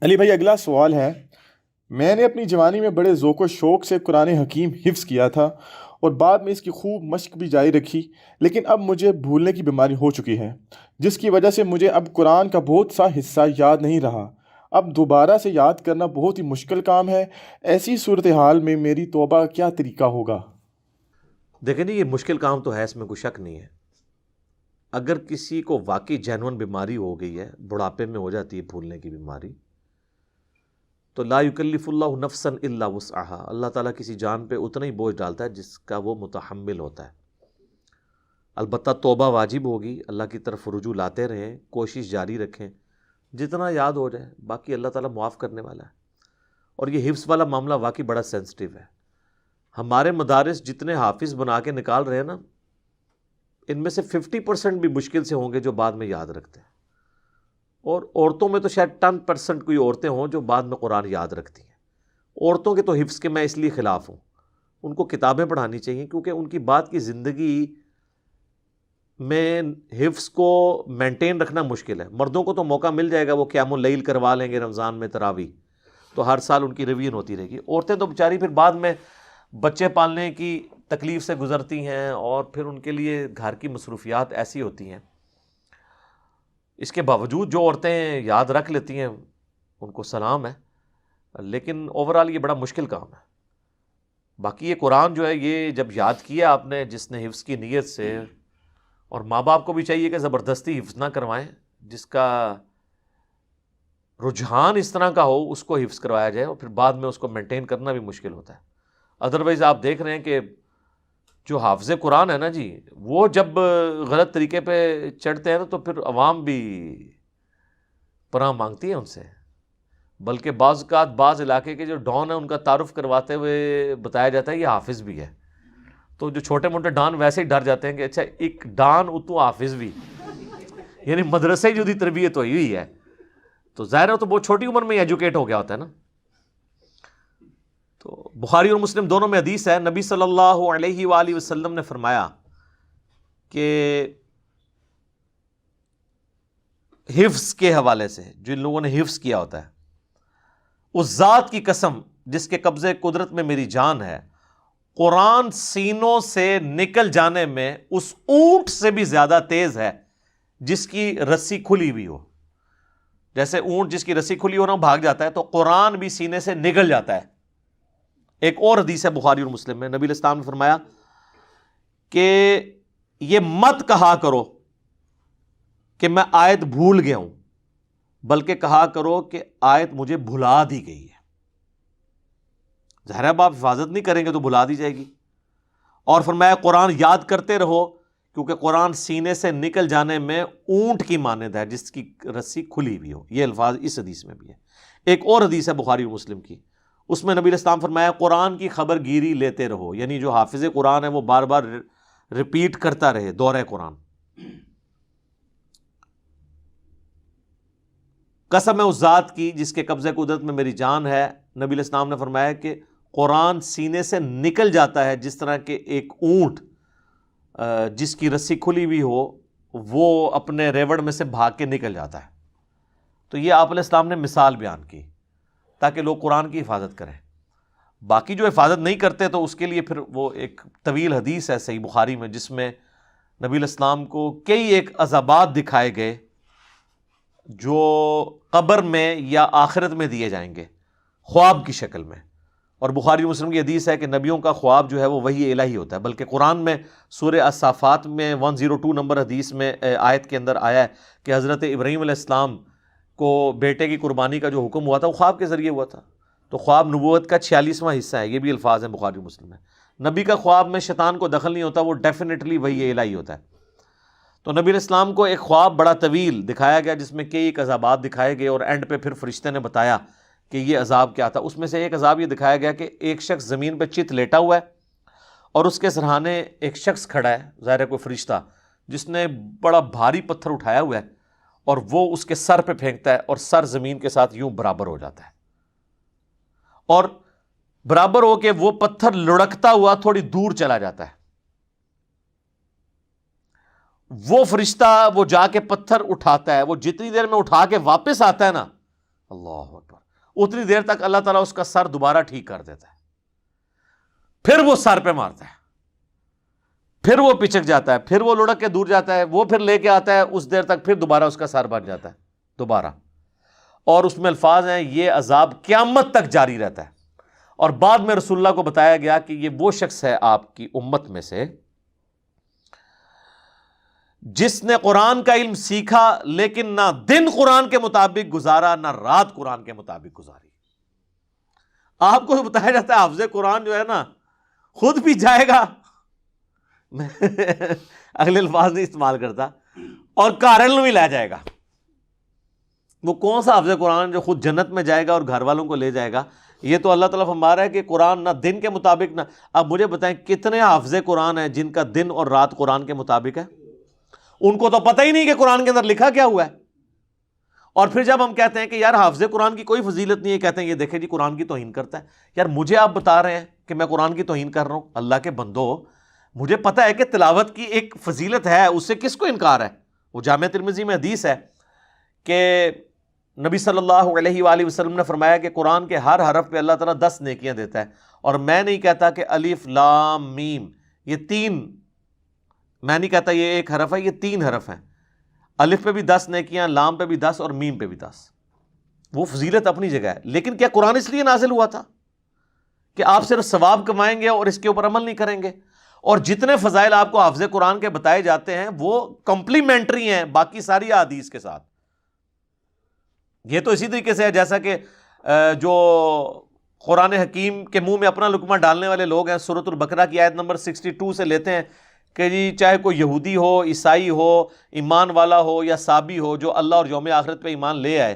علی بھائی، اگلا سوال ہے۔ میں نے اپنی جوانی میں بڑے ذوق و شوق سے قرآن حکیم حفظ کیا تھا اور بعد میں اس کی خوب مشق بھی جاری رکھی، لیکن اب مجھے بھولنے کی بیماری ہو چکی ہے، جس کی وجہ سے مجھے اب قرآن کا بہت سا حصہ یاد نہیں رہا۔ اب دوبارہ سے یاد کرنا بہت ہی مشکل کام ہے۔ ایسی صورتحال میں میری توبہ کا کیا طریقہ ہوگا؟ دیکھیں جی، یہ مشکل کام تو ہے، اس میں کوئی شک نہیں ہے۔ اگر کسی کو واقعی جینون بیماری ہو گئی ہے، بڑھاپے میں ہو جاتی ہے بھولنے کی بیماری، تو لا یکلف اللہ نفسا الا وسعها، اللہ تعالیٰ کسی جان پہ اتنا ہی بوجھ ڈالتا ہے جس کا وہ متحمل ہوتا ہے۔ البتہ توبہ واجب ہوگی، اللہ کی طرف رجوع لاتے رہیں، کوشش جاری رکھیں، جتنا یاد ہو جائے، باقی اللہ تعالیٰ معاف کرنے والا ہے۔ اور یہ حفظ والا معاملہ واقعی بڑا سینسٹیو ہے۔ ہمارے مدارس جتنے حافظ بنا کے نکال رہے ہیں نا، ان میں سے 50% بھی مشکل سے ہوں گے جو بعد میں یاد رکھتے ہیں، اور عورتوں میں تو شاید 10% کوئی عورتیں ہوں جو بعد میں قرآن یاد رکھتی ہیں۔ عورتوں کے تو حفظ کے میں اس لیے خلاف ہوں، ان کو کتابیں پڑھانی چاہیے، کیونکہ ان کی بعد کی زندگی میں حفظ کو مینٹین رکھنا مشکل ہے۔ مردوں کو تو موقع مل جائے گا، وہ قیام اللیل کروا لیں گے رمضان میں تراویح، تو ہر سال ان کی ریویژن ہوتی رہے گی۔ عورتیں تو بیچاری پھر بعد میں بچے پالنے کی تکلیف سے گزرتی ہیں، اور پھر ان کے لیے گھر کی مصروفیات ایسی ہوتی ہیں۔ اس کے باوجود جو عورتیں یاد رکھ لیتی ہیں ان کو سلام ہے، لیکن اوورال یہ بڑا مشکل کام ہے۔ باقی یہ قرآن جو ہے، یہ جب یاد کیا آپ نے، جس نے حفظ کی نیت سے، اور ماں باپ کو بھی چاہیے کہ زبردستی حفظ نہ کروائیں، جس کا رجحان اس طرح کا ہو اس کو حفظ کروایا جائے، اور پھر بعد میں اس کو مینٹین کرنا بھی مشکل ہوتا ہے۔ ادروائز آپ دیکھ رہے ہیں کہ جو حافظ قرآن ہے نا جی، وہ جب غلط طریقے پہ چڑھتے ہیں نا، تو پھر عوام بھی پناہ مانگتی ہے ان سے، بلکہ بعض اوقات بعض علاقے کے جو ڈان ہیں ان کا تعارف کرواتے ہوئے بتایا جاتا ہے یہ حافظ بھی ہے، تو جو چھوٹے موٹے ڈان ویسے ہی ڈر جاتے ہیں کہ اچھا ایک ڈان اتو حافظ بھی، یعنی مدرسے جو دی تربیت ہوئی ہے، تو ظاہر ہے تو بہت چھوٹی عمر میں ایجوکیٹ ہو گیا ہوتا ہے نا۔ تو بخاری اور مسلم دونوں میں حدیث ہے، نبی صلی اللہ علیہ وآلہ وسلم نے فرمایا کہ حفظ کے حوالے سے، جن لوگوں نے حفظ کیا ہوتا ہے، اس ذات کی قسم جس کے قبضے قدرت میں میری جان ہے، قرآن سینوں سے نکل جانے میں اس اونٹ سے بھی زیادہ تیز ہے جس کی رسی کھلی ہوئی ہو۔ جیسے اونٹ جس کی رسی کھلی ہو نا بھاگ جاتا ہے، تو قرآن بھی سینے سے نکل جاتا ہے۔ ایک اور حدیث ہے بخاری اور مسلم میں، نبی علیہ السلام نے فرمایا کہ یہ مت کہا کرو کہ میں آیت بھول گیا ہوں، بلکہ کہا کرو کہ آیت مجھے بھلا دی گئی ہے۔ ظاہر ہے اب آپ حفاظت نہیں کریں گے تو بھلا دی جائے گی۔ اور فرمایا قرآن یاد کرتے رہو، کیونکہ قرآن سینے سے نکل جانے میں اونٹ کی مانند ہے جس کی رسی کھلی ہوئی ہو۔ یہ الفاظ اس حدیث میں بھی ہے۔ ایک اور حدیث ہے بخاری اور مسلم کی، اس میں نبی علیہ السلام فرمایا قرآن کی خبر گیری لیتے رہو، یعنی جو حافظ قرآن ہے وہ بار بار ریپیٹ کرتا رہے دورہ قرآن۔ قسم ہے اس ذات کی جس کے قبضے قدرت میں میری جان ہے، نبی علیہ السلام نے فرمایا کہ قرآن سینے سے نکل جاتا ہے جس طرح کہ ایک اونٹ جس کی رسی کھلی ہوئی ہو وہ اپنے ریوڑ میں سے بھاگ کے نکل جاتا ہے۔ تو یہ آپ علیہ السلام نے مثال بیان کی تاکہ لوگ قرآن کی حفاظت کریں۔ باقی جو حفاظت نہیں کرتے تو اس کے لیے پھر وہ ایک طویل حدیث ہے صحیح بخاری میں، جس میں نبی علیہ السلام کو کئی ایک عذابات دکھائے گئے جو قبر میں یا آخرت میں دیے جائیں گے خواب کی شکل میں۔ اور بخاری مسلم کی حدیث ہے کہ نبیوں کا خواب جو ہے وہ وحی الہی ہوتا ہے، بلکہ قرآن میں سورہ الصافات میں 102 نمبر حدیث میں آیت کے اندر آیا ہے کہ حضرت ابراہیم علیہ السلام کو بیٹے کی قربانی کا جو حکم ہوا تھا وہ خواب کے ذریعے ہوا تھا۔ تو خواب نبوت کا 46واں حصہ ہے، یہ بھی الفاظ ہیں بخاری مسلم میں۔ نبی کا خواب میں شیطان کو دخل نہیں ہوتا، وہ ڈیفینیٹلی وحی الہی ہوتا ہے۔ تو نبی علیہ السلام کو ایک خواب بڑا طویل دکھایا گیا جس میں کئی ایک عذابات دکھائے گئے، اور اینڈ پہ پھر فرشتے نے بتایا کہ یہ عذاب کیا تھا۔ اس میں سے ایک عذاب یہ دکھایا گیا کہ ایک شخص زمین پہ چت لیٹا ہوا ہے اور اس کے سرہانے ایک شخص کھڑا ہے، ظاہر ہے کوئی فرشتہ، جس نے بڑا بھاری پتھر اٹھایا ہوا ہے اور وہ اس کے سر پہ پھینکتا ہے، اور سر زمین کے ساتھ یوں برابر ہو جاتا ہے، اور برابر ہو کے وہ پتھر لڑکتا ہوا تھوڑی دور چلا جاتا ہے۔ وہ فرشتہ وہ جا کے پتھر اٹھاتا ہے، وہ جتنی دیر میں اٹھا کے واپس آتا ہے نا، اللہ اکبر. اتنی دیر تک اللہ تعالیٰ اس کا سر دوبارہ ٹھیک کر دیتا ہے, پھر وہ سر پہ مارتا ہے, پھر وہ پچک جاتا ہے, پھر وہ لڑک کے دور جاتا ہے, وہ پھر لے کے آتا ہے, اس دیر تک پھر دوبارہ اس کا سر بن جاتا ہے دوبارہ. اور اس میں الفاظ ہیں یہ عذاب قیامت تک جاری رہتا ہے. اور بعد میں رسول اللہ کو بتایا گیا کہ یہ وہ شخص ہے آپ کی امت میں سے جس نے قرآن کا علم سیکھا لیکن نہ دن قرآن کے مطابق گزارا نہ رات قرآن کے مطابق گزاری. آپ کو بتایا جاتا ہے حافظ قرآن جو ہے نا خود بھی جائے گا, میں اگلے الفاظ نہیں استعمال کرتا, اور کارل بھی لے جائے گا. وہ کون سا حافظ قرآن جو خود جنت میں جائے گا اور گھر والوں کو لے جائے گا؟ یہ تو اللہ تعالیٰ فرما رہا ہے کہ قرآن نہ دن کے مطابق نہ. اب مجھے بتائیں کتنے حافظ قرآن ہیں جن کا دن اور رات قرآن کے مطابق ہے؟ ان کو تو پتہ ہی نہیں کہ قرآن کے اندر لکھا کیا ہوا ہے. اور پھر جب ہم کہتے ہیں کہ یار حافظ قرآن کی کوئی فضیلت نہیں ہے, کہتے ہیں یہ دیکھیں جی قرآن کی توہین کرتا ہے. یار مجھے آپ بتا رہے ہیں کہ میں قرآن کی توہین کر رہا ہوں؟ اللہ کے بندو, مجھے پتہ ہے کہ تلاوت کی ایک فضیلت ہے, اس سے کس کو انکار ہے؟ وہ جامع ترمذی میں حدیث ہے کہ نبی صلی اللہ علیہ وآلہ وسلم نے فرمایا کہ قرآن کے ہر حرف پہ اللہ تعالیٰ 10 نیکیاں دیتا ہے. اور میں نہیں کہتا کہ الف لام میم یہ 3, میں نہیں کہتا یہ ایک حرف ہے, یہ 3 حرف ہیں. الف پہ بھی 10 نیکیاں, لام پہ بھی 10 اور میم پہ بھی 10. وہ فضیلت اپنی جگہ ہے, لیکن کیا قرآن اس لیے نازل ہوا تھا کہ آپ صرف ثواب کمائیں گے اور اس کے اوپر عمل نہیں کریں گے؟ اور جتنے فضائل آپ کو حافظ قرآن کے بتائے جاتے ہیں وہ کمپلیمنٹری ہیں باقی ساری احادیث کے ساتھ. یہ تو اسی طریقے سے ہے جیسا کہ جو قرآن حکیم کے منہ میں اپنا لقمہ ڈالنے والے لوگ ہیں, سورۃ البقرہ کی آیت نمبر 62 سے لیتے ہیں کہ جی چاہے کوئی یہودی ہو, عیسائی ہو, ایمان والا ہو یا صابی ہو, جو اللہ اور یوم آخرت پہ ایمان لے آئے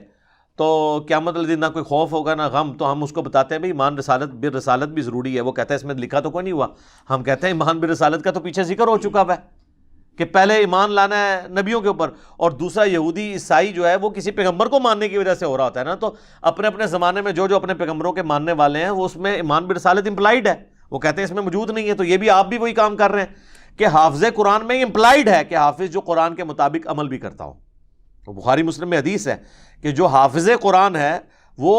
تو قیامت والے دن نہ کوئی خوف ہوگا نہ غم. تو ہم اس کو بتاتے ہیں بھائی ایمان بالرسالت بھی ضروری ہے. وہ کہتا ہے اس میں لکھا تو کوئی نہیں ہوا. ہم کہتے ہیں ایمان بالرسالت کا تو پیچھے ذکر ہو چکا ہے کہ پہلے ایمان لانا ہے نبیوں کے اوپر, اور دوسرا یہودی عیسائی جو ہے وہ کسی پیغمبر کو ماننے کی وجہ سے ہو رہا ہوتا ہے نا. تو اپنے اپنے زمانے میں جو اپنے پیغمبروں کے ماننے والے ہیں وہ اس میں ایمان بالرسالت امپلائڈ ہے, وہ کہتے ہیں اس میں موجود نہیں ہے. تو یہ بھی آپ بھی وہی کام کر رہے ہیں کہ حافظ قرآن میں امپلائڈ ہے کہ حافظ جو قرآن کے مطابق عمل بھی کرتا ہو. بخاری مسلم میں حدیث ہے کہ جو حافظ قرآن ہے وہ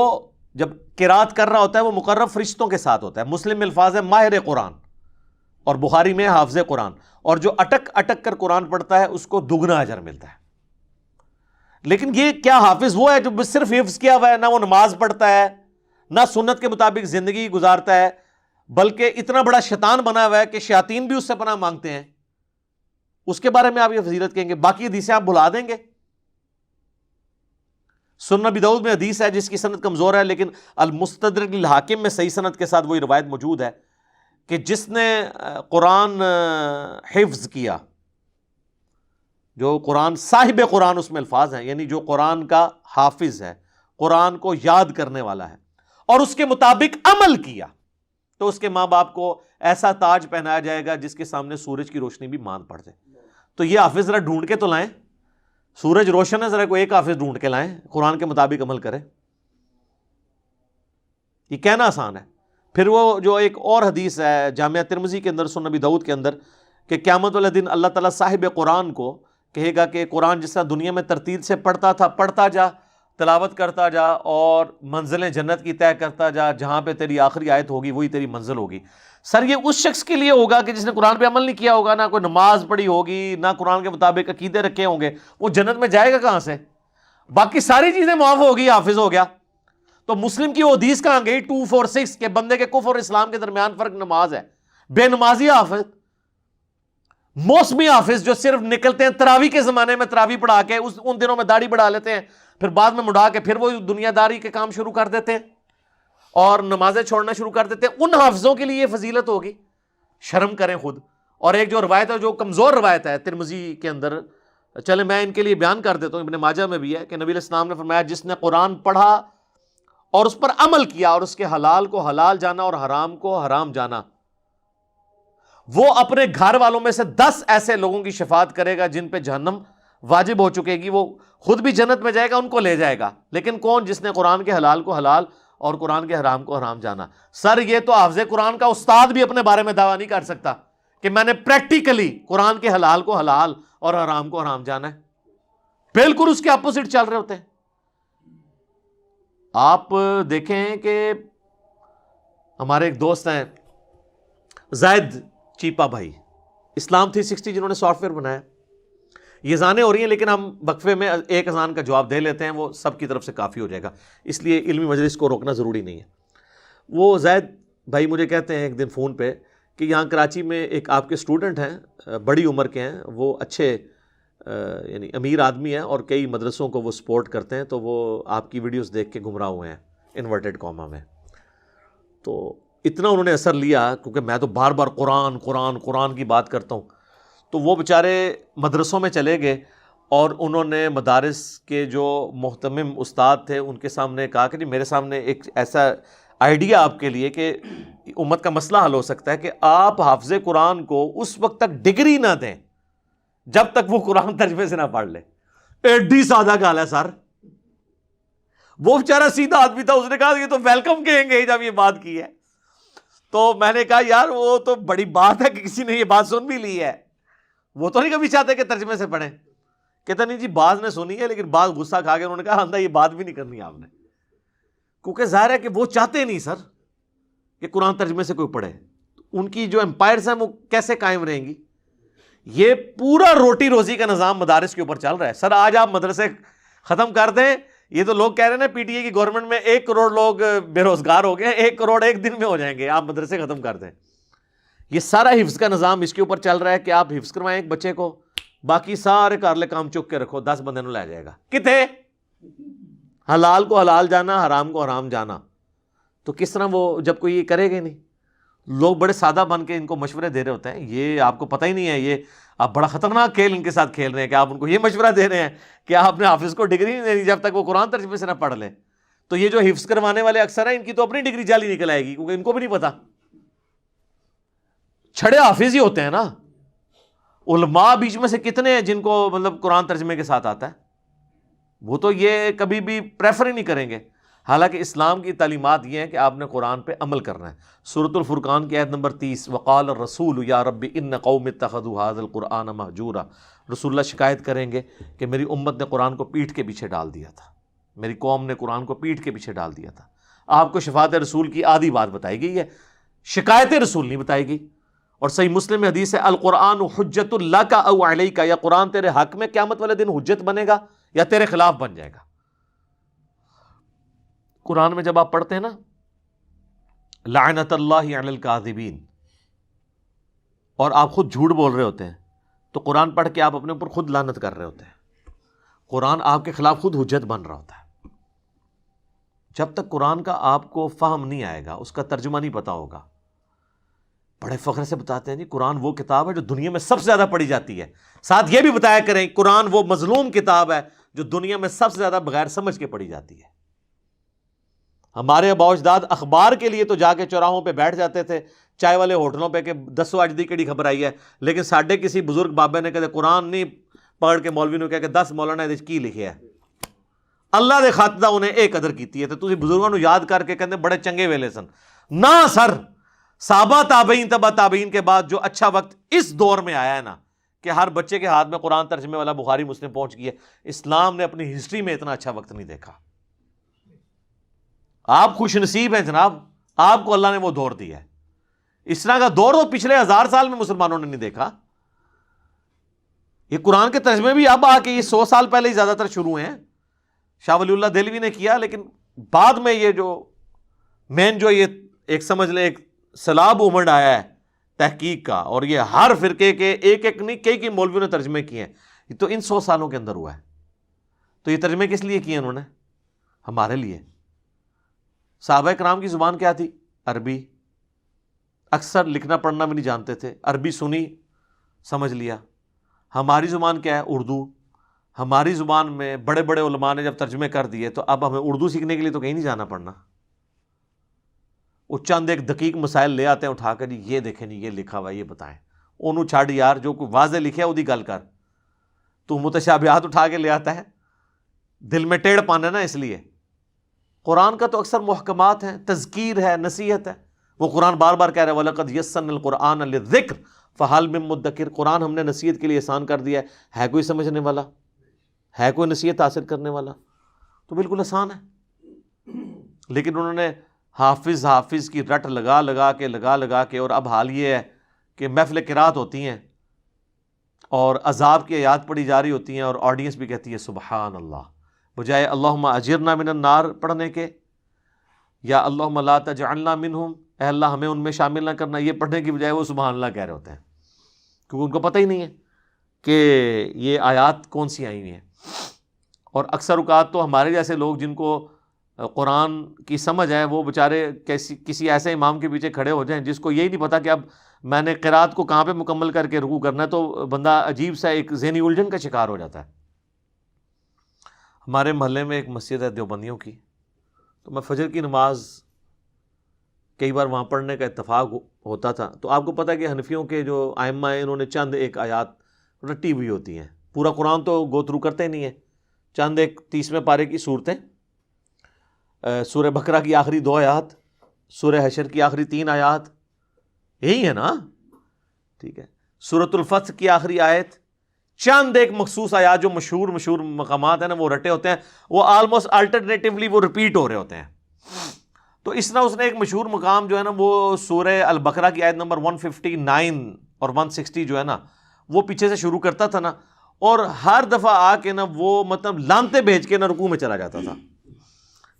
جب قرات کر رہا ہوتا ہے وہ مقرب فرشتوں کے ساتھ ہوتا ہے. مسلم میں الفاظ ہے ماہر قرآن, اور بخاری میں حافظ قرآن. اور جو اٹک اٹک کر قرآن پڑھتا ہے اس کو دگنا اجر ملتا ہے. لیکن یہ کیا حافظ وہ ہے جو صرف حفظ کیا ہوا ہے, نہ وہ نماز پڑھتا ہے نہ سنت کے مطابق زندگی گزارتا ہے, بلکہ اتنا بڑا شیطان بنا ہوا ہے کہ شیاطین بھی اس سے پناہ مانگتے ہیں. اس کے بارے میں آپ یہ فضیلت کہیں گے؟ باقی حدیثیں آپ بھلا دیں گے. سنن ابی داؤد میں حدیث ہے جس کی سند کمزور ہے, لیکن المستدرک للحاکم میں صحیح سند کے ساتھ وہی روایت موجود ہے کہ جس نے قرآن حفظ کیا, جو قرآن صاحب قرآن, اس میں الفاظ ہیں یعنی جو قرآن کا حافظ ہے, قرآن کو یاد کرنے والا ہے اور اس کے مطابق عمل کیا, تو اس کے ماں باپ کو ایسا تاج پہنایا جائے گا جس کے سامنے سورج کی روشنی بھی مان پڑ جائے. تو یہ حافظ ذرا ڈھونڈ کے تو لائیں, سورج روشن ہے, ذرا کوئی ایک حافظ ڈھونڈ کے لائیں قرآن کے مطابق عمل کرے. یہ کہنا آسان ہے. پھر وہ جو ایک اور حدیث ہے جامعہ ترمذی کے اندر, سنن ابی داؤد کے اندر, کہ قیامت والے دن اللہ تعالیٰ صاحب قرآن کو کہے گا کہ قرآن جس طرح دنیا میں ترتیل سے پڑھتا تھا پڑھتا جا, تلاوت کرتا جا اور منزلیں جنت کی طے کرتا جا, جہاں پہ تیری آخری آیت ہوگی وہی تیری منزل ہوگی. سر یہ اس شخص کے لیے ہوگا کہ جس نے قرآن پہ عمل نہیں کیا ہوگا, نہ کوئی نماز پڑھی ہوگی, نہ قرآن کے مطابق عقیدے رکھے ہوں گے, وہ جنت میں جائے گا کہاں سے؟ باقی ساری چیزیں معاف ہوگی, حافظ ہو گیا. تو مسلم کی وہ حدیث کہاں گئی 246 کہ بندے کے کفر اور اسلام کے درمیان فرق نماز ہے. بے نمازی حافظ, موسمی حافظ جو صرف نکلتے ہیں تراویح کے زمانے میں تراویح پڑھا کے ان دنوں میں داڑھی بڑھا لیتے ہیں, پھر بعد میں مڑا کے پھر وہ دنیا داری کے کام شروع کر دیتے ہیں اور نمازیں چھوڑنا شروع کر دیتے ہیں. ان حافظوں کے لیے یہ فضیلت ہوگی, شرم کریں خود. اور ایک جو روایت ہے جو کمزور روایت ہے ترمذی کے اندر, چلے میں ان کے لیے بیان کر دیتا ہوں, ابن ماجہ میں بھی ہے کہ نبی علیہ السلام نے فرمایا جس نے قرآن پڑھا اور اس پر عمل کیا اور اس کے حلال کو حلال جانا اور حرام کو حرام جانا, وہ اپنے گھر والوں میں سے 10 ایسے لوگوں کی شفاعت کرے گا جن پہ جہنم واجب ہو چکے گی. وہ خود بھی جنت میں جائے گا, ان کو لے جائے گا. لیکن کون؟ جس نے قرآن کے حلال کو حلال اور قرآن کے حرام کو حرام جانا. سر یہ تو حافظ قرآن کا استاد بھی اپنے بارے میں دعویٰ نہیں کر سکتا کہ میں نے پریکٹیکلی قرآن کے حلال کو حلال اور حرام کو حرام جانا ہے. بالکل اس کے اپوزٹ چل رہے ہوتے ہیں. آپ دیکھیں کہ ہمارے ایک دوست ہیں زید چیپا بھائی، اسلام 360 جنہوں نے سافٹ ویئر بنایا. یہ اذانیں ہو رہی ہیں لیکن ہم وقفے میں ایک اذان کا جواب دے لیتے ہیں، وہ سب کی طرف سے کافی ہو جائے گا، اس لیے علمی مجلس کو روکنا ضروری نہیں ہے. وہ زید بھائی مجھے کہتے ہیں ایک دن فون پہ کہ یہاں کراچی میں ایک آپ کے اسٹوڈنٹ ہیں، بڑی عمر کے ہیں، وہ اچھے یعنی امیر آدمی ہیں اور کئی مدرسوں کو وہ سپورٹ کرتے ہیں، تو وہ آپ کی ویڈیوز دیکھ کے گمراہ ہوئے ہیں انورٹڈ کاما میں. تو اتنا انہوں نے اثر لیا، کیونکہ میں تو بار بار قرآن قرآن قرآن کی بات کرتا ہوں، تو وہ بیچارے مدرسوں میں چلے گئے اور انہوں نے مدارس کے جو محتمم استاد تھے ان کے سامنے کہا کہ جی میرے سامنے ایک ایسا آئیڈیا آپ کے لیے کہ امت کا مسئلہ حل ہو سکتا ہے کہ آپ حافظ قرآن کو اس وقت تک ڈگری نہ دیں جب تک وہ قرآن ترجمے سے نہ پڑھ لے. ایڈی سادہ گال ہے سر. وہ بیچارہ سیدھا آدمی تھا، اس نے کہا یہ تو ویلکم کہیں گے جب یہ بات کی ہے. تو میں نے کہا یار وہ تو بڑی بات ہے کہ کسی نے یہ بات سن بھی لی ہے، وہ تو نہیں کبھی چاہتے کہ ترجمے سے پڑھیں. کہتا نہیں جی بعض نے سنی ہے لیکن بعض غصہ کھا کے انہوں نے کہا یہ بات بھی نہیں کرنی آپ نے، کیونکہ ظاہر ہے کہ وہ چاہتے نہیں سر کہ قرآن ترجمے سے کوئی پڑھے. ان کی جو امپائرز ہیں وہ کیسے قائم رہیں گی؟ یہ پورا روٹی روزی کا نظام مدارس کے اوپر چل رہا ہے. سر آج آپ مدرسے ختم کر دیں، یہ تو لوگ کہہ رہے ہیں نا پی ٹی اے کی گورنمنٹ میں 1 کروڑ لوگ بے روزگار ہو گئے، 1 کروڑ ایک دن میں ہو جائیں گے، آپ مدرسے ختم کر دیں. یہ سارا حفظ کا نظام اس کے اوپر چل رہا ہے کہ آپ حفظ کروائیں ایک بچے کو، باقی سارے کارلے کام چک کے رکھو، 10 بندے نوں لے جائے گا. کتے حلال کو حلال جانا، حرام کو حرام جانا. تو کس طرح وہ جب کوئی یہ کرے گا نہیں. لوگ بڑے سادہ بن کے ان کو مشورے دے رہے ہوتے ہیں، یہ آپ کو پتہ ہی نہیں ہے، یہ آپ بڑا خطرناک کھیل ان کے ساتھ کھیل رہے ہیں کہ آپ ان کو یہ مشورہ دے رہے ہیں کہ آپ نے حافظ کو ڈگری نہیں دینی جب تک وہ قرآن ترجمے سے نہ پڑھ لے. تو یہ جو حفظ کروانے والے اکثر ہیں ان کی تو اپنی ڈگری جعلی نکل آئے گی، کیونکہ ان کو بھی نہیں پتا. چھڑے حافظ ہی ہوتے ہیں نا. علماء بیچ میں سے کتنے ہیں جن کو مطلب قرآن ترجمے کے ساتھ آتا ہے؟ وہ تو یہ کبھی بھی پریفر ہی نہیں کریں گے. حالانکہ اسلام کی تعلیمات یہ ہیں کہ آپ نے قرآن پہ عمل کرنا ہے. سورۃ الفرقان کی آیت نمبر 30، وقال الرسول یا رب ان قوم اتخذوا هذا القرآن مہجورا. رسول اللہ شکایت کریں گے کہ میری امت نے قرآن کو پیٹھ کے پیچھے ڈال دیا تھا، میری قوم نے قرآن کو پیٹھ کے پیچھے ڈال دیا تھا. آپ کو شفاعت رسول کی آدھی بات بتائی گئی ہے، شکایت رسول نہیں بتائی گئی. اور صحیح مسلم میں حدیث ہے القرآن حجت لک او علیک، یا قرآن تیرے حق میں قیامت والے دن حجت بنے گا یا تیرے خلاف بن جائے گا. قرآن میں جب آپ پڑھتے ہیں نا لعنت اللہ علی الکاذبین، اور آپ خود جھوٹ بول رہے ہوتے ہیں، تو قرآن پڑھ کے آپ اپنے اوپر خود لعنت کر رہے ہوتے ہیں. قرآن آپ کے خلاف خود حجت بن رہا ہوتا ہے. جب تک قرآن کا آپ کو فہم نہیں آئے گا، اس کا ترجمہ نہیں پتا ہوگا. بڑے فخر سے بتاتے ہیں جی قرآن وہ کتاب ہے جو دنیا میں سب سے زیادہ پڑھی جاتی ہے. ساتھ یہ بھی بتایا کریں قرآن وہ مظلوم کتاب ہے جو دنیا میں سب سے زیادہ بغیر سمجھ کے پڑھی جاتی ہے. ہمارے آباء و اجداد اخبار کے لیے تو جا کے چوراہوں پہ بیٹھ جاتے تھے، چائے والے ہوٹلوں پہ کہ 10 اج دی کیڑی خبر آئی ہے. لیکن ساڈے کسی بزرگ بابے نے کہتے قرآن نہیں پڑھ کے مولوی نے کہا کہ 10 مولانا یہ کی لکھیا ہے. اللہ دے خاطر انہیں ایک قدر کیتی ہے. تو تسی بزرگوں یاد کر کے کہتے بڑے چنگے ویلے سن. نہ سر، صحابہ تابعین تبع تابعین کے بعد جو اچھا وقت اس دور میں آیا ہے نا کہ ہر بچے کے ہاتھ میں قرآن ترجمے والا بخاری مسلم پہنچ گئی ہے، اسلام نے اپنی ہسٹری میں اتنا اچھا وقت نہیں دیکھا. آپ خوش نصیب ہیں جناب، آپ کو اللہ نے وہ دور دیا ہے. اس طرح کا دور تو پچھلے 1000 سال میں مسلمانوں نے نہیں دیکھا. یہ قرآن کے ترجمے بھی اب آ کے یہ 100 سال پہلے ہی زیادہ تر شروع ہیں. شاہ ولی اللہ دہلوی نے کیا، لیکن بعد میں یہ جو مین جو یہ ایک سمجھ لیں ایک سیلاب امڑ آیا ہے تحقیق کا، اور یہ ہر فرقے کے ایک ایک نہیں کئی مولویوں نے ترجمے کیے ہیں، یہ تو ان 100 سالوں کے اندر ہوا ہے. تو یہ ترجمے کس لیے کیے انہوں نے؟ ہمارے لیے. صحابہ کرام کی زبان کیا تھی؟ عربی. اکثر لکھنا پڑھنا بھی نہیں جانتے تھے، عربی سنی سمجھ لیا. ہماری زبان کیا ہے؟ اردو. ہماری زبان میں بڑے بڑے علماء نے جب ترجمے کر دیے تو اب ہمیں اردو سیکھنے کے لیے تو کہیں نہیں جانا پڑنا. وہ چند ایک دقیق مسائل لے آتے ہیں اٹھا کر، جی یہ دیکھیں جی یہ لکھا ہوا ہے یہ بتائیں. انہوں چھاڑ یار، جو کوئی واضح لکھے وہ دی گل کر. تو متشابہات اٹھا کے لے آتا ہے، دل میں ٹیڑھ پانا نا. اس لیے قرآن کا تو اکثر محکمات ہیں، تذکیر ہے، نصیحت ہے. وہ قرآن بار بار کہہ رہے ہیں وَلَقَدْ يَسَّرْنَا الْقُرْآنَ لِلذِّكْرِ فَهَلْ مِن مُدَّكِرٍ. قرآن ہم نے نصیحت کے لیے آسان کر دیا ہے کوئی سمجھنے والا؟ ہے کوئی نصیحت حاصل کرنے والا؟ تو بالکل آسان ہے. لیکن انہوں نے حافظ کی رٹ لگا لگا کے اور اب حال یہ ہے کہ محفل قرات ہوتی ہیں اور عذاب کی آیات پڑھی جا رہی ہوتی ہیں اور آڈینس بھی کہتی ہے سبحان اللہ، بجائے اللہم اجرنا من النار پڑھنے کے یا اللہم لا تجعلنا منہم، اے اللہ ہمیں ان میں شامل نہ کرنا، یہ پڑھنے کی بجائے وہ سبحان اللہ کہہ رہے ہوتے ہیں، کیونکہ ان کو پتہ ہی نہیں ہے کہ یہ آیات کون سی آئی ہوئی ہیں۔ اور اکثر اوقات تو ہمارے جیسے لوگ جن کو قرآن کی سمجھ ہے وہ بیچارے کسی ایسے امام کے پیچھے کھڑے ہو جائیں جس کو یہی نہیں پتا کہ اب میں نے قرات کو کہاں پہ مکمل کر کے رکوع کرنا ہے، تو بندہ عجیب سا ایک ذہنی الجھن کا شکار ہو جاتا ہے۔ ہمارے محلے میں ایک مسجد ہے دیوبندیوں کی، تو میں فجر کی نماز کئی بار وہاں پڑھنے کا اتفاق ہوتا تھا۔ تو آپ کو پتہ ہے کہ حنفیوں کے جو ائمہ ہیں انہوں نے چند ایک آیات رٹی ہوئی ہوتی ہیں، پورا قرآن تو گو تھرو کرتے نہیں ہیں، چند ایک 30ویں پارے کی صورتیں، سورہ بقرہ کی آخری 2 آیات، سورہ حشر کی آخری 3 آیات، یہی ہے نا، ٹھیک ہے، سورۃ الفتح کی آخری آیت، چند ایک مخصوص آیات جو مشہور مقامات ہیں نا وہ رٹے ہوتے ہیں، وہ آلموسٹ الٹرنیٹیولی وہ ریپیٹ ہو رہے ہوتے ہیں۔ تو اس طرح اس نے ایک مشہور مقام جو ہے نا وہ سورہ البقرہ کی آیت نمبر 159 اور 160 جو ہے نا وہ پیچھے سے شروع کرتا تھا نا، اور ہر دفعہ آ کے نا وہ مطلب لانتے بھیج کے نا رکوع میں چلا جاتا تھا۔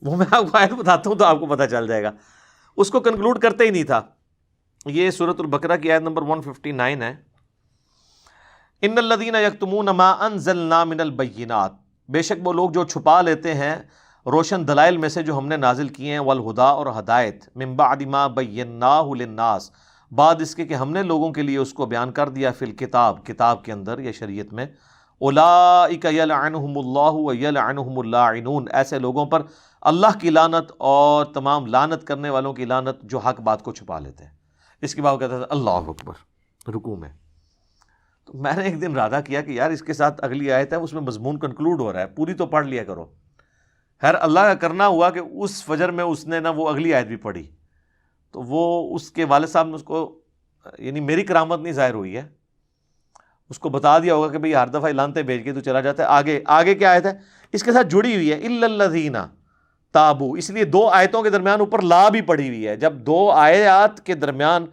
وہ میں آپ کو آیت بتاتا ہوں تو آپ کو پتہ چل جائے گا، اس کو کنکلوڈ کرتے ہی نہیں تھا۔ یہ سورۃ البقرہ کی آیت نمبر 159 ہے، ان الذین یکتمون ما انزلنا من البینات، بے شک وہ لوگ جو چھپا لیتے ہیں روشن دلائل میں سے جو ہم نے نازل کیے ہیں، والہدا اور ہدایت، من بعد ما بیناہ للناس، بعد اس کے کہ ہم نے لوگوں کے لیے اس کو بیان کر دیا فی الکتاب، کتاب کے اندر یا شریعت میں، اولئک یلعنہم اللہ ویلعنہم اللاعنون، ایسے لوگوں پر اللہ کی لعنت اور تمام لعنت کرنے والوں کی لعنت جو حق بات کو چھپا لیتے ہیں۔ اس کے بعد کہتا تھا اللہ اکبر رکوع میں۔ تو میں نے ایک دن ارادہ کیا کہ یار اس کے ساتھ اگلی آیت ہے اس میں مضمون کنکلوڈ ہو رہا ہے، پوری تو پڑھ لیا کرو۔ خیر اللہ کا کرنا ہوا کہ اس فجر میں اس نے نا وہ اگلی آیت بھی پڑھی، تو وہ اس کے والد صاحب نے اس کو، یعنی میری کرامت نہیں ظاہر ہوئی ہے، اس کو بتا دیا ہوگا کہ بھئی ہر دفعہ لانتے بھیج کے تو چلا جاتا ہے، آگے کیا آیت ہے اس کے ساتھ جڑی ہوئی ہے، الا الذین تابو، اس لیے 2 آیتوں کے درمیان اوپر لا بھی پڑی ہوئی ہے۔ جب 2 آیات کے درمیان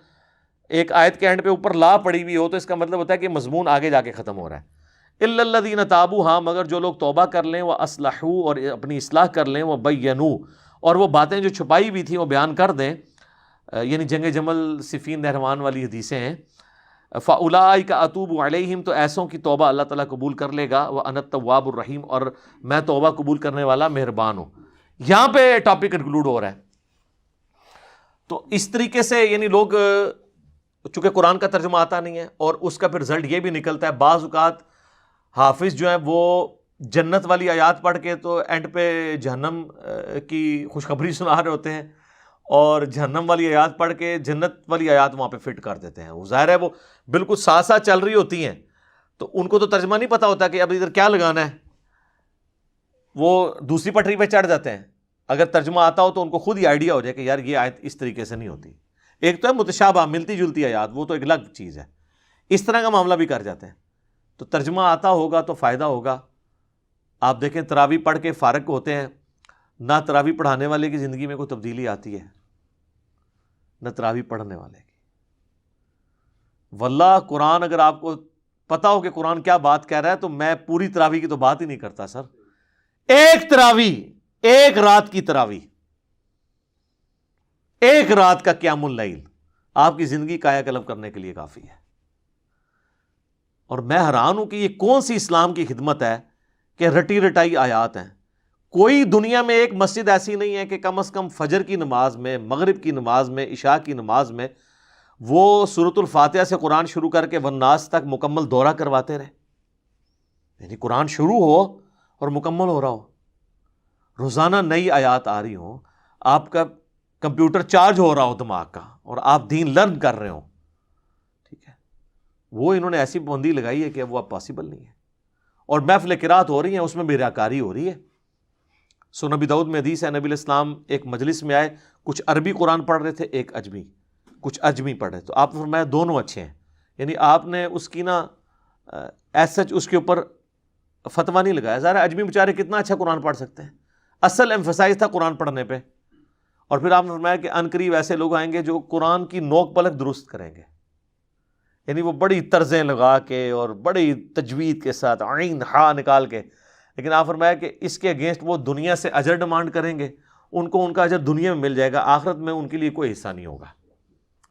ایک آیت کے اینڈ پہ اوپر لا پڑی ہوئی ہو تو اس کا مطلب ہوتا ہے کہ مضمون آگے جا کے ختم ہو رہا ہے۔ الا الذین تابو، ہاں مگر جو لوگ توبہ کر لیں، وہ اصلحوا اور اپنی اصلاح کر لیں، وہ بینوا اور وہ باتیں جو چھپائی ہوئی تھیں وہ بیان کر دیں، یعنی جنگ جمل صفین نہروان والی حدیثیں ہیں، فاولئک اتوب علیہم، تو ایسوں کی توبہ اللہ تعالیٰ قبول کر لے گا، وانا التواب الرحیم، اور میں توبہ قبول کرنے والا مہربان ہوں۔ یہاں پہ ٹاپک کنکلوڈ ہو رہا ہے۔ تو اس طریقے سے یعنی لوگ چونکہ قرآن کا ترجمہ آتا نہیں ہے اور اس کا پھر رزلٹ یہ بھی نکلتا ہے، بعض اوقات حافظ جو ہیں وہ جنت والی آیات پڑھ کے تو اینڈ پہ جہنم کی خوشخبری سنا رہے ہوتے ہیں، اور جہنم والی آیات پڑھ کے جنت والی آیات وہاں پہ فٹ کر دیتے ہیں۔ وہ ظاہر ہے وہ بالکل ساتھ ساتھ چل رہی ہوتی ہیں، تو ان کو تو ترجمہ نہیں پتہ ہوتا کہ اب ادھر کیا لگانا ہے، وہ دوسری پٹری پہ چڑھ جاتے ہیں۔ اگر ترجمہ آتا ہو تو ان کو خود ہی آئیڈیا ہو جائے کہ یار یہ آیت اس طریقے سے نہیں ہوتی۔ ایک تو ہے متشابہ، ملتی جلتی آیات، وہ تو ایک الگ چیز ہے، اس طرح کا معاملہ بھی کر جاتے ہیں۔ تو ترجمہ آتا ہوگا تو فائدہ ہوگا۔ آپ دیکھیں تراویح پڑھ کے فارغ ہوتے ہیں، نہ تراویح پڑھانے والے کی زندگی میں کوئی تبدیلی آتی ہے، نہ تراویح پڑھنے والے کی۔ واللہ قرآن اگر آپ کو پتا ہو کہ قرآن کیا بات کہہ رہا ہے تو میں پوری تراویح کی تو بات ہی نہیں کرتا سر، ایک تراویح، ایک رات کی تراویح، ایک رات کا قیام اللیل آپ کی زندگی کایا کلب کرنے کے لیے کافی ہے۔ اور میں حیران ہوں کہ یہ کون سی اسلام کی خدمت ہے کہ رٹی رٹائی آیات ہیں۔ کوئی دنیا میں ایک مسجد ایسی نہیں ہے کہ کم از کم فجر کی نماز میں، مغرب کی نماز میں، عشاء کی نماز میں وہ سورۃ الفاتحہ سے قرآن شروع کر کے والناس تک مکمل دورہ کرواتے رہے، یعنی قرآن شروع ہو اور مکمل ہو رہا ہو، روزانہ نئی آیات آ رہی ہوں، آپ کا کمپیوٹر چارج ہو رہا ہو دماغ کا، اور آپ دین لرن کر رہے ہوں، ٹھیک ہے، وہ انہوں نے ایسی پابندی لگائی ہے کہ وہ اب پاسبل نہیں ہے۔ اور محفل قرات ہو رہی ہیں، اس میں بھی ریاکاری ہو رہی ہے۔ سو نبی داؤد میں حدیث ہے، نبی علیہ السلام ایک مجلس میں آئے، کچھ عربی قرآن پڑھ رہے تھے، ایک عجمی، کچھ عجمی پڑھ رہے، تو آپ نے فرمایا دونوں اچھے ہیں، یعنی آپ نے اس کی نا ایز سچ اس کے اوپر فتویٰ نہیں لگایا۔ ظاہر عجمی بیچارے کتنا اچھا قرآن پڑھ سکتے ہیں، اصل ایمفسائز تھا قرآن پڑھنے پہ. اور پھر آپ نے فرمایا کہ ان قریب ایسے لوگ آئیں گے جو قرآن کی نوک پلک درست کریں گے، یعنی وہ بڑی طرزیں لگا کے اور بڑی تجوید کے ساتھ عین ہا نکال کے. لیکن آپ فرمایا کہ اس کے اگینسٹ وہ دنیا سے اجر ڈیمانڈ کریں گے، ان کو ان کا اجر دنیا میں مل جائے گا، آخرت میں ان کے لیے کوئی حصہ نہیں ہوگا،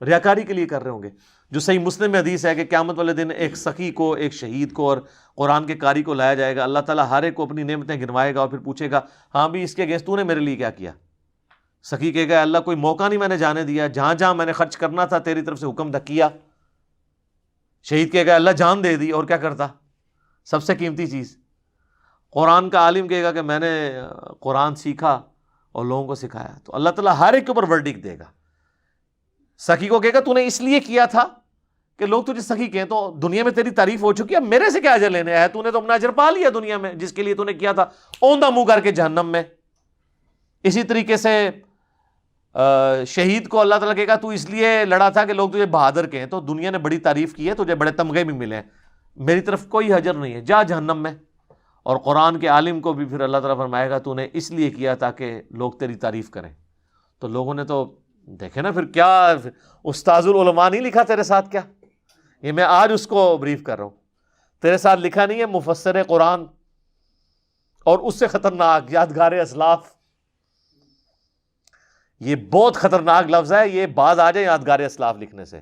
ریاکاری کے لیے کر رہے ہوں گے. جو صحیح مسلم میں حدیث ہے کہ قیامت والے دن ایک سخی کو، ایک شہید کو اور قرآن کے قاری کو لایا جائے گا، اللہ تعالیٰ ہر ایک کو اپنی نعمتیں گنوائے گا اور پھر پوچھے گا ہاں بھی اس کے اگینسٹ تو نے میرے لیے کیا کیا. سخی کہے گا اللہ کوئی موقع نہیں میں نے جانے دیا، جہاں جہاں میں نے خرچ کرنا تھا تیری طرف سے حکم تھا کیا. شہید کہے گا اللہ جان دے دی اور کیا کرتا، سب سے قیمتی چیز. قرآن کا عالم کہے گا کہ میں نے قرآن سیکھا اور لوگوں کو سکھایا. تو اللہ تعالیٰ ہر ایک کے اوپر ورڈکٹ دے گا. سخی کو کہے گا تو نے اس لیے کیا تھا کہ لوگ تجھے سخی کہیں، تو دنیا میں تیری تعریف ہو چکی ہے، اب میرے سے کیا اجر لینے ہے، تو نے تو اپنا اجر پا لیا دنیا میں جس کے لیے تو نے کیا تھا، اوندھا منہ کر کے جہنم میں. اسی طریقے سے شہید کو اللہ تعالیٰ کہے گا تو اس لیے لڑا تھا کہ لوگ تجھے بہادر کہیں، تو دنیا نے بڑی تعریف کی ہے، تجھے بڑے تمغے بھی ملے ہیں، میری طرف کوئی اجر نہیں ہے، جا جہنم میں. اور قرآن کے عالم کو بھی پھر اللہ تعالیٰ فرمائے گا تو نے اس لیے کیا تاکہ لوگ تیری تعریف کریں. تو لوگوں نے تو دیکھے نا پھر کیا استاذ العلماء نہیں لکھا تیرے ساتھ، کیا یہ میں آج اس کو بریف کر رہا ہوں، تیرے ساتھ لکھا نہیں ہے مفسر قرآن اور اس سے خطرناک یادگار اسلاف. یہ بہت خطرناک لفظ ہے، یہ باز آ جائے یادگار اسلاف لکھنے سے.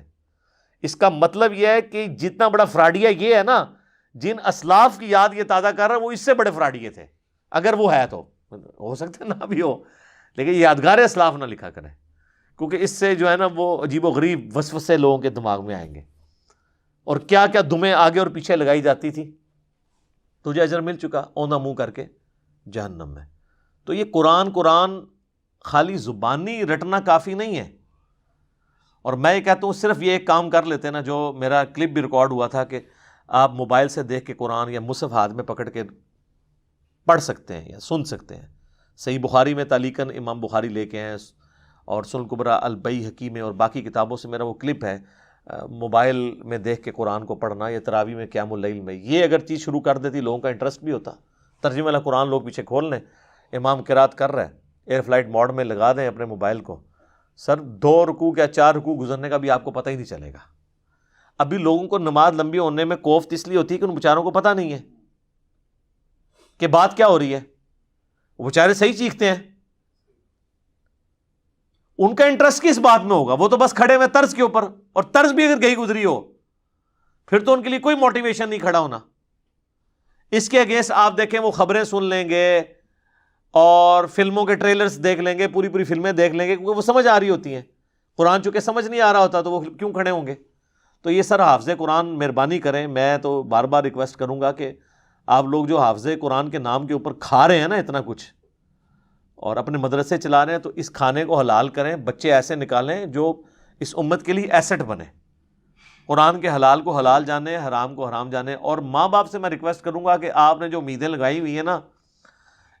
اس کا مطلب یہ ہے کہ جتنا بڑا فراڈیا یہ ہے نا، جن اسلاف کی یاد یہ تازہ کر رہا ہے وہ اس سے بڑے فراڈیے تھے، اگر وہ ہے تو ہو سکتا ہے نہ بھی ہو، لیکن یادگار اسلاف نہ لکھا کریں، کیونکہ اس سے جو ہے نا وہ عجیب و غریب وسوسے لوگوں کے دماغ میں آئیں گے، اور کیا کیا دمیں آگے اور پیچھے لگائی جاتی تھی. تجھے اجر مل چکا، اوندھا منہ کر کے جہنم میں. تو یہ قرآن خالی زبانی رٹنا کافی نہیں ہے. اور میں یہ کہتا ہوں صرف یہ ایک کام کر لیتے نا، جو میرا کلپ بھی ریکارڈ ہوا تھا کہ آپ موبائل سے دیکھ کے قرآن یا مصحف ہاتھ میں پکڑ کے پڑھ سکتے ہیں یا سن سکتے ہیں. صحیح بخاری میں تعلیقاً امام بخاری لے کے ہیں، اور سنن کبریٰ البیہقی میں اور باقی کتابوں سے میرا وہ کلپ ہے. موبائل میں دیکھ کے قرآن کو پڑھنا یا تراویح میں قیام اللیل میں، یہ اگر چیز شروع کر دیتی لوگوں کا انٹرسٹ بھی ہوتا. ترجمہ والا قرآن لوگ پیچھے کھول لیں، امام قرات کر رہا ہے، ایئر فلائٹ موڈ میں لگا دیں اپنے موبائل کو، سر 2 رکوع یا 4 رکوع گزرنے کا بھی آپ کو پتہ ہی نہیں چلے گا. ابھی لوگوں کو نماز لمبی ہونے میں کوفت اس لیے ہوتی ہے کہ ان بیچاروں کو پتہ نہیں ہے کہ بات کیا ہو رہی ہے. وہ بیچارے صحیح چیختے ہیں، ان کا انٹرسٹ کس بات میں ہوگا، وہ تو بس کھڑے ہوئے طرز کے اوپر، اور طرز بھی اگر گئی گزری ہو پھر تو ان کے لیے کوئی موٹیویشن نہیں کھڑا ہونا. اس کے اگینسٹ آپ دیکھیں وہ خبریں سن لیں گے اور فلموں کے ٹریلرز دیکھ لیں گے، پوری فلمیں دیکھ لیں گے، کیونکہ وہ سمجھ آ رہی ہوتی ہیں. قرآن چونکہ سمجھ نہیں آ رہا ہوتا تو وہ کیوں کھڑے ہوں گے. تو یہ سر حافظ قرآن مہربانی کریں، میں تو بار بار ریکویسٹ کروں گا کہ آپ لوگ جو حافظ قرآن کے نام کے اوپر کھا رہے ہیں نا اتنا کچھ، اور اپنے مدرسے چلا رہے ہیں، تو اس کھانے کو حلال کریں. بچے ایسے نکالیں جو اس امت کے لیے ایسٹ بنے، قرآن کے حلال کو حلال جانے، حرام کو حرام جانے. اور ماں باپ سے میں ریکویسٹ کروں گا کہ آپ نے جو امیدیں لگائی ہوئی ہیں نا،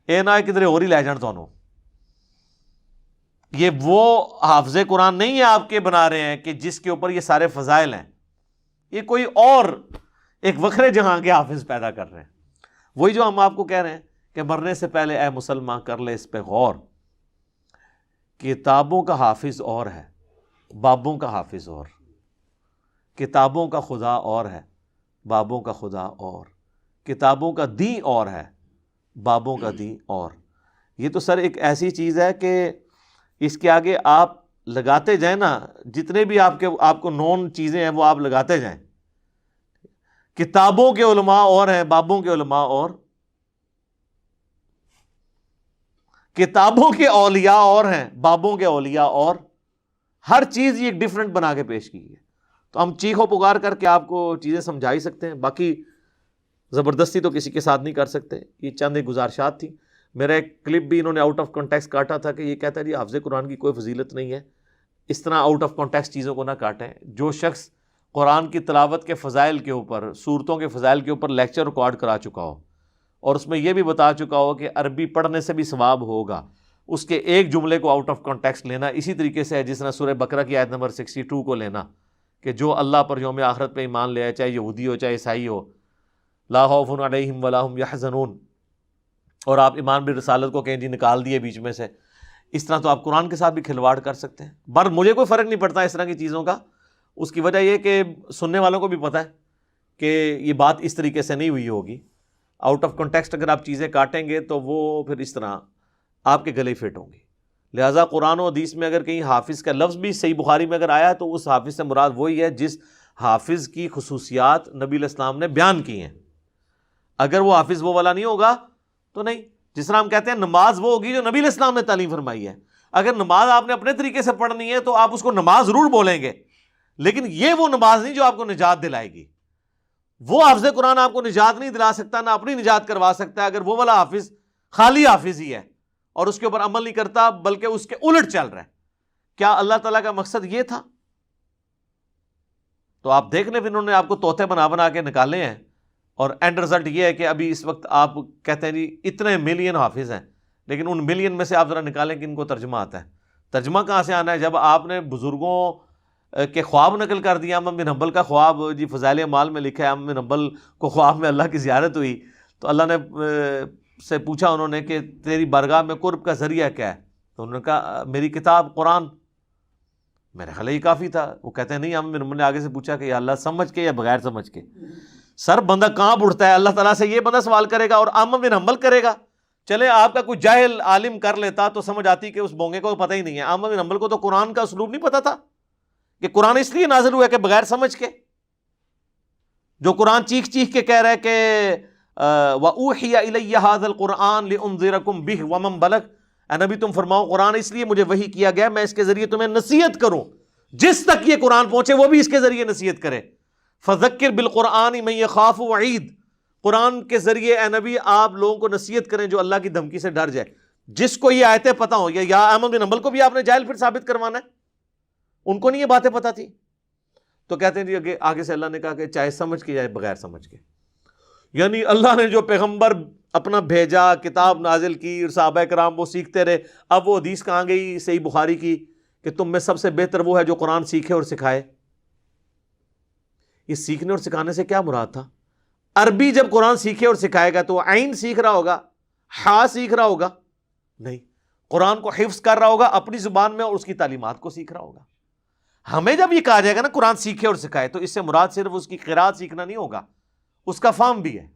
اے نہ کدھر اور ہی لے جان تو یہ وہ حافظ قرآن نہیں ہے آپ کے بنا رہے ہیں کہ جس کے اوپر یہ سارے فضائل ہیں. یہ کوئی اور ایک وکھرے جہاں کے حافظ پیدا کر رہے ہیں. وہی جو ہم آپ کو کہہ رہے ہیں کہ مرنے سے پہلے اے مسلمان کر لے اس پہ غور، کتابوں کا حافظ اور ہے، بابوں کا حافظ اور. کتابوں کا خدا اور ہے، بابوں کا خدا اور. کتابوں کا دین اور ہے، بابوں کا دین اور. یہ تو سر ایک ایسی چیز ہے کہ اس کے آگے آپ لگاتے جائیں نا، جتنے بھی آپ کو نون چیزیں ہیں وہ آپ لگاتے جائیں. کتابوں کے علماء اور ہیں، بابوں کے علماء اور. کتابوں کے اولیاء اور ہیں، بابوں کے اولیاء اور. ہر چیز یہ ایک ڈیفرنٹ بنا کے پیش کی ہے. تو ہم چیخ و پکار کر کے آپ کو چیزیں سمجھا ہی سکتے ہیں، باقی زبردستی تو کسی کے ساتھ نہیں کر سکتے. یہ چند ایک گزارشات تھی. میرا ایک کلپ بھی انہوں نے آؤٹ آف کانٹیکسٹ کاٹا تھا کہ یہ کہتا ہے جی حافظ قرآن کی کوئی فضیلت نہیں ہے. اس طرح آؤٹ آف کانٹیکسٹ چیزوں کو نہ کاٹیں. جو شخص قرآن کی تلاوت کے فضائل کے اوپر، صورتوں کے فضائل کے اوپر لیکچر ریکارڈ کرا چکا ہو اور اس میں یہ بھی بتا چکا ہو کہ عربی پڑھنے سے بھی ثواب ہوگا، اس کے ایک جملے کو آؤٹ آف کانٹیکسٹ لینا اسی طریقے سے ہے جس طرح سورہ بقرہ کی آیت نمبر 62 کو لینا کہ جو اللہ پر یوم آخرت پہ ایمان لے آئے، چاہے یہودی ہو چاہے عیسائی ہو، لا خوف علیہم ولا ہم یحزنون. اور آپ ایمان بالرسالت کو کہیں جی نکال دیے بیچ میں سے، اس طرح تو آپ قرآن کے ساتھ بھی کھلواڑ کر سکتے ہیں۔ بر مجھے کوئی فرق نہیں پڑتا اس طرح کی چیزوں کا، اس کی وجہ یہ کہ سننے والوں کو بھی پتہ ہے کہ یہ بات اس طریقے سے نہیں ہوئی ہوگی، آؤٹ آف کنٹیکسٹ اگر آپ چیزیں کاٹیں گے تو وہ پھر اس طرح آپ کے گلے فٹ ہوں گی۔ لہٰذا قرآن و حدیث میں اگر کہیں حافظ کا لفظ بھی صحیح بخاری میں اگر آیا تو اس حافظ سے مراد وہی ہے جس حافظ کی خصوصیات نبی علیہ السلام نے بیان کی ہیں۔ اگر وہ حافظ وہ والا نہیں ہوگا تو نہیں، جس طرح ہم کہتے ہیں نماز وہ ہوگی جو نبی علیہ السلام نے تعلیم فرمائی ہے۔ اگر نماز آپ نے اپنے طریقے سے پڑھنی ہے تو آپ اس کو نماز ضرور بولیں گے، لیکن یہ وہ نماز نہیں جو آپ کو نجات دلائے گی۔ وہ حافظ قرآن آپ کو نجات نہیں دلا سکتا، نہ اپنی نجات کروا سکتا ہے اگر وہ والا حافظ خالی حافظ ہی ہے اور اس کے اوپر عمل نہیں کرتا بلکہ اس کے الٹ چل رہا ہے۔ کیا اللہ تعالیٰ کا مقصد یہ تھا؟ تو آپ دیکھ لیں، پھر انہوں نے آپ کو طوطے بنا بنا کے نکالے ہیں، اور اینڈ رزلٹ یہ ہے کہ ابھی اس وقت آپ کہتے ہیں جی اتنے ملین حافظ ہیں، لیکن ان ملین میں سے آپ ذرا نکالیں کہ ان کو ترجمہ آتا ہے۔ ترجمہ کہاں سے آنا ہے جب آپ نے بزرگوں کے خواب نقل کر دیا؟ احمد بن حنبل کا خواب جی فضائل اعمال میں لکھا ہے، احمد بن حنبل کو خواب میں اللہ کی زیارت ہوئی تو اللہ نے سے پوچھا انہوں نے کہ تیری بارگاہ میں قرب کا ذریعہ کیا ہے؟ تو انہوں نے کہا میری کتاب قرآن۔ میرے خیال یہ کافی تھا۔ وہ کہتے ہیں نہیں، احمد بن حنبل نے آگے سے پوچھا کہ یا اللہ سمجھ کے یا بغیر سمجھ کے؟ سر بندہ کہاں اٹھتا ہے اللہ تعالیٰ سے، یہ بندہ سوال کرے گا اور احمد بن حنبل کرے گا؟ چلے آپ کا کوئی جاہل عالم کر لیتا تو سمجھ آتی کہ اس بونگے کو پتہ ہی نہیں ہے۔ احمد بن حنبل کو تو قرآن کا اسلوب نہیں پتہ تھا کہ قرآن اس لیے نازل ہوا ہے کہ بغیر سمجھ کے، جو قرآن چیخ چیخ کے کہہ رہا ہے کہ وَأُوحِيَ إِلَيَّ هَذَا الْقُرْآنُ لِأُنذِرَكُم بِهِ وَمَن بَلَغَ، اے نبی تم فرماؤ قرآن اس لیے مجھے وحی کیا گیا میں اس کے ذریعے تمہیں نصیحت کروں، جس تک یہ قرآن پہنچے وہ بھی اس کے ذریعے نصیحت کرے۔ فَذَكِّرْ بِالْقُرْآنِ مَن يَخَافُ وَعِيدٍ، قرآن کے ذریعے اے نبی آپ لوگوں کو نصیحت کریں جو اللہ کی دھمکی سے ڈر جائے۔ جس کو یہ آیتیں پتہ ہوں، یا احمد بن حنبل کو بھی آپ نے جاہل پھر ثابت کروانا ہے؟ ان کو نہیں یہ باتیں پتہ تھی؟ تو کہتے ہیں جی آگے سے اللہ نے کہا کہ چاہے سمجھ کے یا بغیر سمجھ کے، یعنی اللہ نے جو پیغمبر اپنا بھیجا، کتاب نازل کی، اور صحابہ کرام وہ سیکھتے رہے۔ اب وہ حدیث کہاں گئی صحیح بخاری کی کہ تم میں سب سے بہتر وہ ہے جو قرآن سیکھے اور سکھائے۔ یہ سیکھنے اور سکھانے سے کیا مراد تھا؟ عربی جب قرآن سیکھے اور سکھائے گا تو عین سیکھ رہا ہوگا، ہا سیکھ رہا ہوگا؟ نہیں، قرآن کو حفظ کر رہا ہوگا اپنی زبان میں اور اس کی تعلیمات کو سیکھ رہا ہوگا۔ ہمیں جب یہ کہا جائے گا نا قرآن سیکھے اور سکھائے تو اس سے مراد صرف اس کی قرات سیکھنا نہیں ہوگا، اس کا فہم بھی ہے۔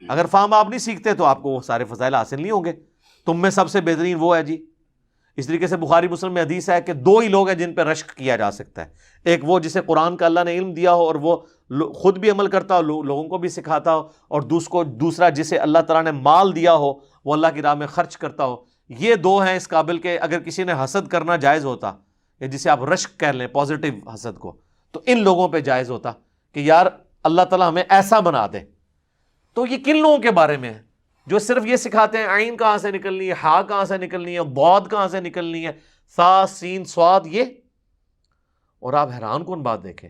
اگر فہم آپ نہیں سیکھتے تو آپ کو وہ سارے فضائل حاصل نہیں ہوں گے۔ تم میں سب سے بہترین وہ ہے جی۔ اس طریقے سے بخاری مسلم میں حدیث ہے کہ دو ہی لوگ ہیں جن پہ رشک کیا جا سکتا ہے، ایک وہ جسے قرآن کا اللہ نے علم دیا ہو اور وہ خود بھی عمل کرتا ہو، لوگوں کو بھی سکھاتا ہو، اور دوسرا جسے اللہ تعالیٰ نے مال دیا ہو وہ اللہ کی راہ میں خرچ کرتا ہو۔ یہ دو ہیں اس قابل کہ اگر کسی نے حسد کرنا جائز ہوتا، یا جسے آپ رشک کہہ لیں پازیٹیو حسد کو، تو ان لوگوں پہ جائز ہوتا کہ یار اللہ تعالیٰ ہمیں ایسا بنا دے۔ تو یہ کن لوگوں کے بارے میں ہے؟ جو صرف یہ سکھاتے ہیں عین کہاں سے نکلنی ہے، ہا کہاں سے نکلنی ہے، ضاد کہاں سے نکلنی ہے، سا سین صاد یہ۔ اور آپ حیران کن بات دیکھیں،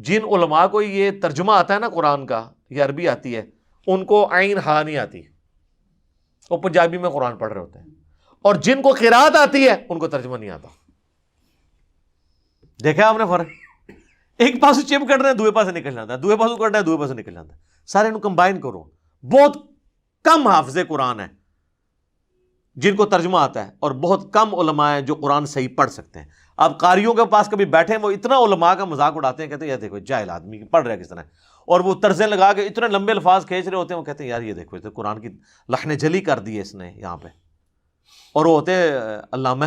جن علماء کو یہ ترجمہ آتا ہے نا قرآن کا، یہ عربی آتی ہے، ان کو عین ہا نہیں آتی، وہ پنجابی میں قرآن پڑھ رہے ہوتے ہیں، اور جن کو قرات آتی ہے ان کو ترجمہ نہیں آتا۔ دیکھا آپ نے فرق؟ ایک پاسو چپ کرنا ہے دوے پاسے نکل جاتا ہے، دوے پاسو کرنا ہے دوے پاسے نکل جاتا ہے، سارے انہوں کمبائن کرو۔ بہت کم حافظ قرآن ہیں جن کو ترجمہ آتا ہے، اور بہت کم علماء ہیں جو قرآن صحیح پڑھ سکتے ہیں۔ آپ قاریوں کے پاس کبھی بیٹھے ہیں، وہ اتنا علماء کا مذاق اڑاتے ہیں، کہتے ہیں یہ دیکھو جاہل آدمی پڑھ رہا ہے کس طرح، اور وہ طرزیں لگا کے اتنے لمبے الفاظ کھینچ رہے ہوتے ہیں، وہ کہتے ہیں یار یہ دیکھو قرآن کی لحن جلی کر دی ہے اس نے یہاں پہ، اور وہ ہوتے ہیں علامہ،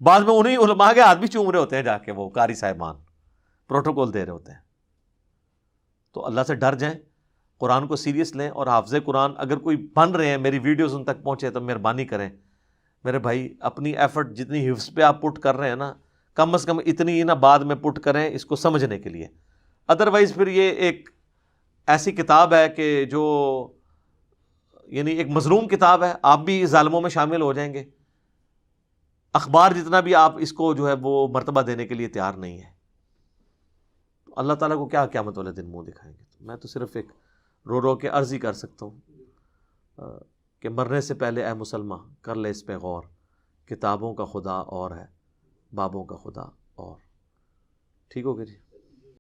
بعد میں انہیں علماء کے ہاتھ بھی چوم رہے ہوتے ہیں جا کے، وہ قاری صاحبان پروٹوکول دے رہے ہوتے ہیں۔ تو اللہ سے ڈر جائیں، قرآن کو سیریس لیں، اور حافظ قرآن اگر کوئی بن رہے ہیں، میری ویڈیوز ان تک پہنچے تو مہربانی کریں میرے بھائی، اپنی ایفرٹ جتنی حفظ پہ آپ پٹ کر رہے ہیں نا، کم از کم اتنی نا بعد میں پٹ کریں اس کو سمجھنے کے لیے۔ ادروائز پھر یہ ایک ایسی کتاب ہے کہ جو یعنی ایک مظلوم کتاب ہے، آپ بھی ظالموں میں شامل ہو جائیں گے۔ اخبار جتنا بھی آپ اس کو جو ہے وہ مرتبہ دینے کے لیے تیار نہیں ہے، اللہ تعالیٰ کو کیا قیامت والے دن منہ دکھائیں گے؟ میں تو صرف ایک رو رو کے عرض ہی کر سکتا ہوں کہ مرنے سے پہلے اے مسلمان کر لے اس پہ غور، کتابوں کا خدا اور ہے، بابوں کا خدا اور۔ ٹھیک ہو گیا جی؟